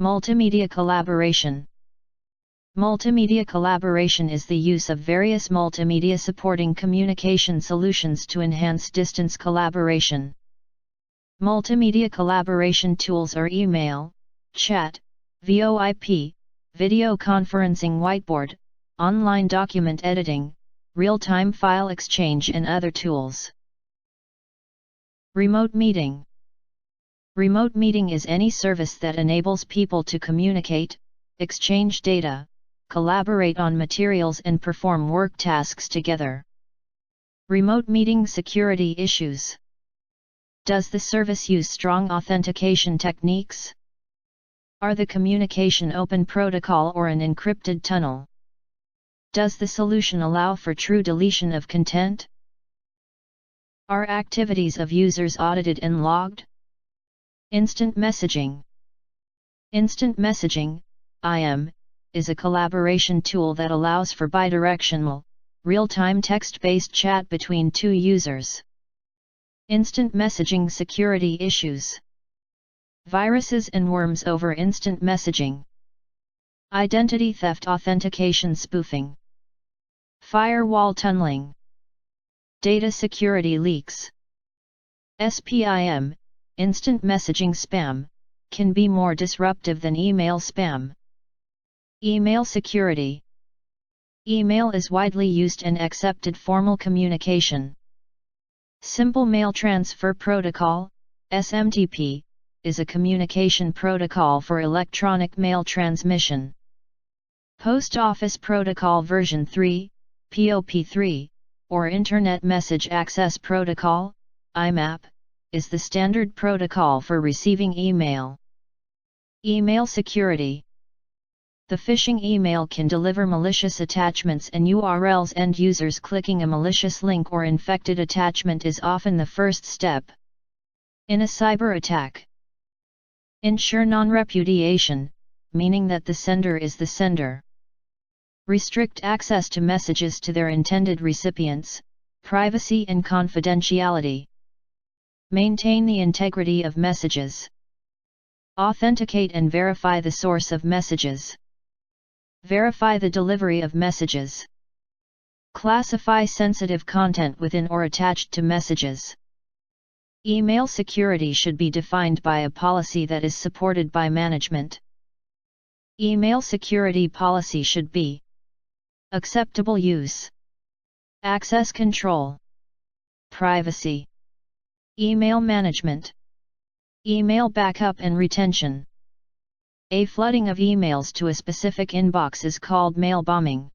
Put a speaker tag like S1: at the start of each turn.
S1: Multimedia collaboration. Multimedia collaboration is the use of various multimedia supporting communication solutions to enhance distance collaboration. Multimedia collaboration tools are email, chat, VoIP, video conferencing, whiteboard, online document editing, real-time file exchange and other tools. Remote meeting. Remote meeting is any service that enables people to communicate, exchange data, collaborate on materials and perform work tasks together. Remote meeting security issues. Does the service use strong authentication techniques? Are the communication open protocol or an encrypted tunnel? Does the solution allow for true deletion of content? Are activities of users audited and logged? Instant messaging. Instant messaging, IM, is a collaboration tool that allows for bidirectional, real-time text-based chat between two users. Instant messaging security issues. Viruses and worms over instant messaging. Identity theft, authentication spoofing. Firewall tunneling. Data security leaks. SPIM, instant messaging spam, can be more disruptive than email spam. Email security. Email is widely used and accepted formal communication. Simple Mail Transfer Protocol, SMTP, is a communication protocol for electronic mail transmission. Post Office Protocol version 3, POP3, or Internet Message Access Protocol, IMAP, is the standard protocol for receiving email. Email security. The phishing email can deliver malicious attachments and URLs. End users clicking a malicious link or infected attachment is often the first step in a cyber attack. Ensure non-repudiation, meaning that the sender is the sender. Restrict access to messages to their intended recipients, privacy and confidentiality. Maintain the integrity of messages. Authenticate and verify the source of messages. Verify the delivery of messages. Classify sensitive content within or attached to messages. Email security should be defined by a policy that is supported by management. Email security policy should be acceptable use, access control, privacy, email management, email backup and retention. A flooding of emails to a specific inbox is called mail bombing.